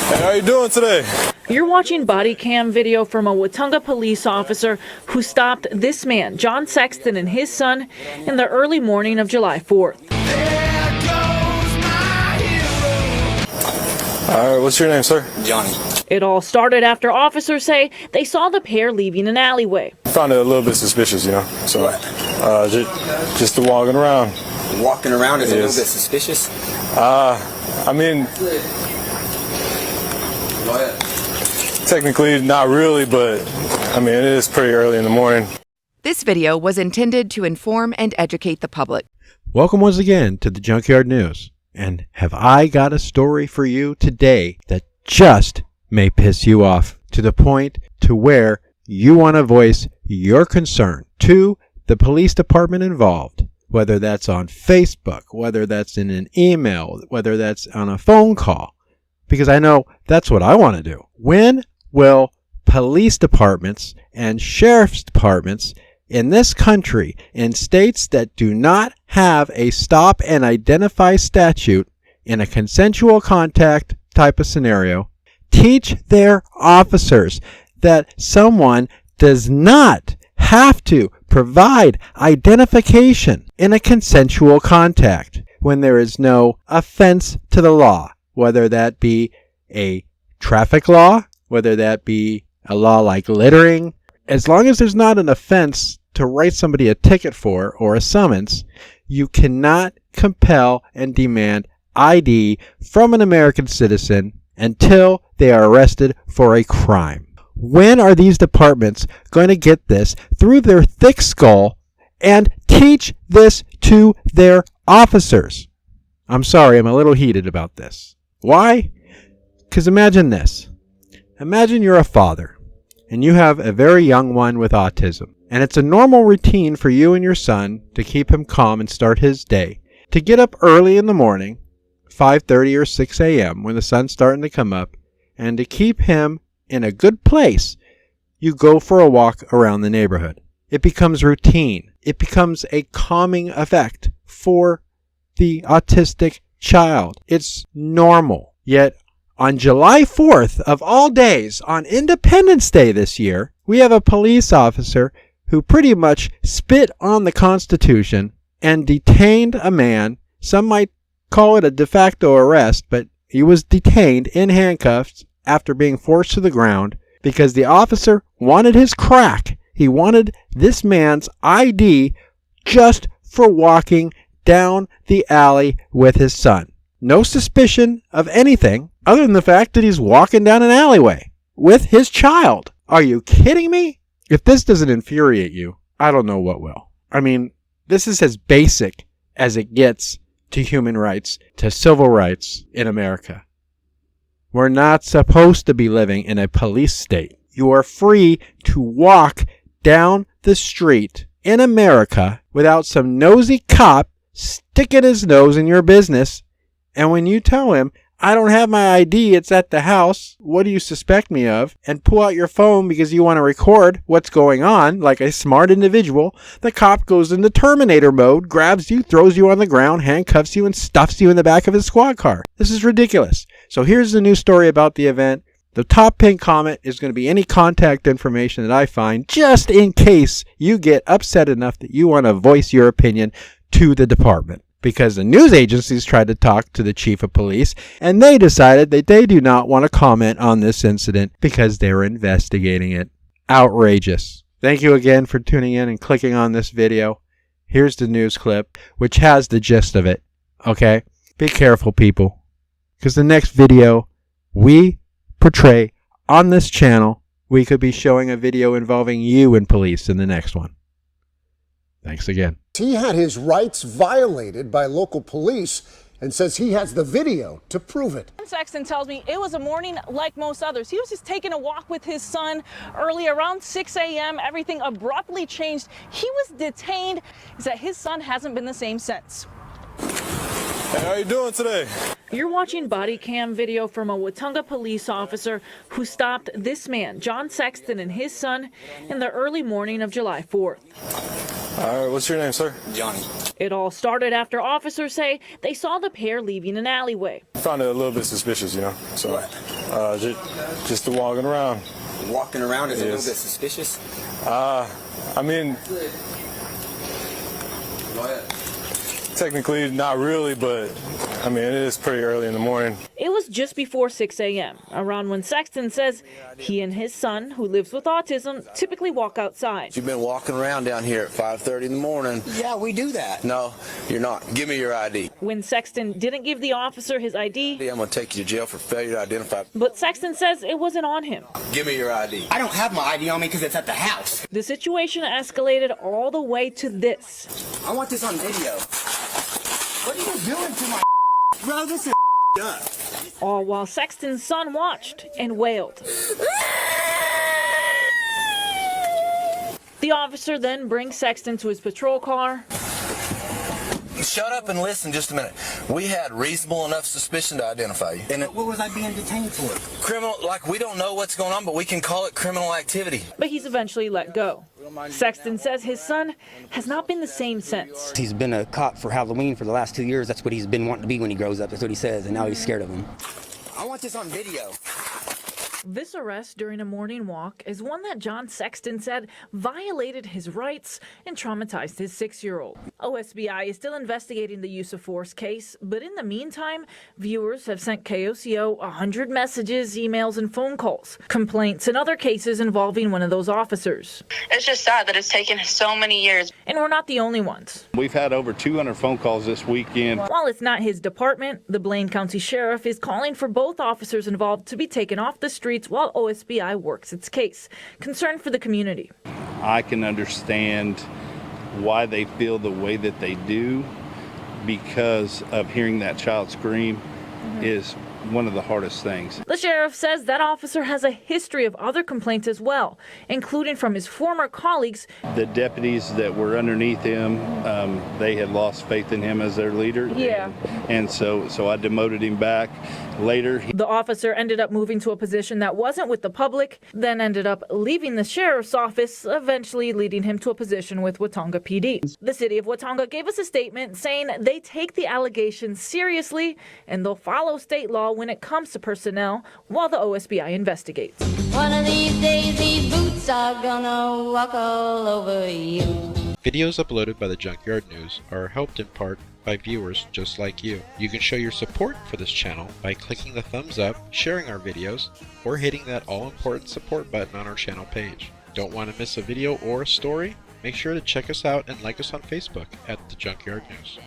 Hey, how you doing today? You're watching body cam video from a Watonga police officer who stopped this man, John Sexton, and his son in the early morning of July 4th. All right, what's your name, sir? Johnny. It all started after officers say they saw the pair leaving an alleyway. Found it a little bit suspicious, you know. So, just walking around. Walking around is a little bit suspicious? I mean, technically not really, but I mean, it is pretty early in the morning. This video was intended to inform and educate the public. Welcome once again to the Junkyard News. And have I got a story for you today that just may piss you off to the point to where you want to voice your concern to the police department involved, whether that's on Facebook, whether that's in an email, whether that's on a phone call, because I know that's what I want to do. When will police departments and sheriff's departments in this country, in states that do not have a stop and identify statute in a consensual contact type of scenario, teach their officers that someone does not have to provide identification in a consensual contact when there is no offense to the law, whether that be a traffic law, whether that be a law like littering. As long as there's not an offense to write somebody a ticket for or a summons, you cannot compel and demand ID from an American citizen until they are arrested for a crime. When are these departments going to get this through their thick skull and teach this to their officers? I'm sorry, I'm a little heated about this. Why? Because imagine this. Imagine you're a father and you have a very young one with autism. And it's a normal routine for you and your son to keep him calm and start his day, to get up early in the morning, 5:30 or 6 a.m. when the sun's starting to come up, and to keep him in a good place, you go for a walk around the neighborhood. It becomes routine. It becomes a calming effect for the autistic child. It's normal. Yet on July 4th of all days, on Independence Day this year, we have a police officer who pretty much spit on the Constitution and detained a man. Some might call it a de facto arrest, but he was detained in handcuffs after being forced to the ground because the officer wanted his crack. He wanted this man's ID just for walking down the alley with his son. No suspicion of anything other than the fact that he's walking down an alleyway with his child. Are you kidding me? If this doesn't infuriate you, I don't know what will. I mean, this is as basic as it gets to human rights, to civil rights in America. We're not supposed to be living in a police state. You are free to walk down the street in America without some nosy cop sticking his nose in your business. And when you tell him, I don't have my ID, it's at the house, what do you suspect me of? And pull out your phone because you want to record what's going on like a smart individual, the cop goes into Terminator mode, grabs you, throws you on the ground, handcuffs you, and stuffs you in the back of his squad car. This is ridiculous. So here's the new story about the event. The top pinned comment is going to be any contact information that I find, just in case you get upset enough that you want to voice your opinion to the department. Because the news agencies tried to talk to the chief of police, and they decided that they do not want to comment on this incident because they're investigating it. Outrageous. Thank you again for tuning in and clicking on this video. Here's the news clip, which has the gist of it. Okay? Be careful, people. Because the next video we portray on this channel, we could be showing a video involving you and police in the next one. Thanks again. He had his rights violated by local police and says he has the video to prove it. Sexton tells me it was a morning like most others. He was just taking a walk with his son early around 6 a.m. Everything abruptly changed. He was detained. He said his son hasn't been the same since. Hey, how you doing today? You're watching body cam video from a Watonga police officer who stopped this man, John Sexton, and his son in the early morning of July 4th. All right, what's your name, sir? Johnny. It all started after officers say they saw the pair leaving an alleyway. Found it a little bit suspicious, you know. So, Just the walking around. Walking around is a little Yes. bit suspicious. I mean, Go ahead. technically not really, but I mean, it is pretty early in the morning. It was just before 6 a.m., around when Sexton says he and his son, who lives with autism, typically walk outside. You've been walking around down here at 5:30 in the morning. Yeah, we do that. No, you're not. Give me your ID. When Sexton didn't give the officer his ID, I'm going to take you to jail for failure to identify. but Sexton says it wasn't on him. Give me your ID. I don't have my ID on me because it's at the house. The situation escalated all the way to this. I want this on video. What are you doing to my bro? This is up. All while Sexton's son watched and wailed. The officer then brings Sexton to his patrol car. Shut up and listen just a minute. We had reasonable enough suspicion to identify you. And What was I being detained for? criminal, like we don't know what's going on, but we can call it criminal activity. But he's eventually let go. Sexton says his son has not been the same since. He's been a cop for Halloween for the last 2 years. That's what he's been wanting to be when he grows up. That's what he says, and now he's scared of him. I want this on video. This arrest during a morning walk is one that John Sexton said violated his rights and traumatized his 6-year-old. OSBI is still investigating the use of force case, but in the meantime, viewers have sent KOCO 100 messages, emails, and phone calls, complaints, and other cases involving one of those officers. It's just sad that it's taken so many years. And we're not the only ones. We've had over 200 phone calls this weekend. While it's not his department, the Blaine County Sheriff is calling for both officers involved to be taken off the streets while OSBI works its case, concerned for the community. I can understand why they feel the way that they do, because of hearing that child scream is one of the hardest things. The sheriff says that officer has a history of other complaints as well, including from his former colleagues. The deputies that were underneath him, they had lost faith in him as their leader. Yeah. And so I demoted him back. Later, The officer ended up moving to a position that wasn't with the public, then ended up leaving the sheriff's office, eventually leading him to a position with Watonga PD. The city of Watonga gave us a statement saying they take the allegations seriously and they'll follow state law when it comes to personnel while the OSBI investigates. One of these days, these boots are gonna walk all over you. Videos uploaded by the Junkyard News are helped in part by viewers just like you. You can show your support for this channel by clicking the thumbs up, sharing our videos, or hitting that all-important support button on our channel page. Don't want to miss a video or a story? Make sure to check us out and like us on Facebook at The Junkyard News.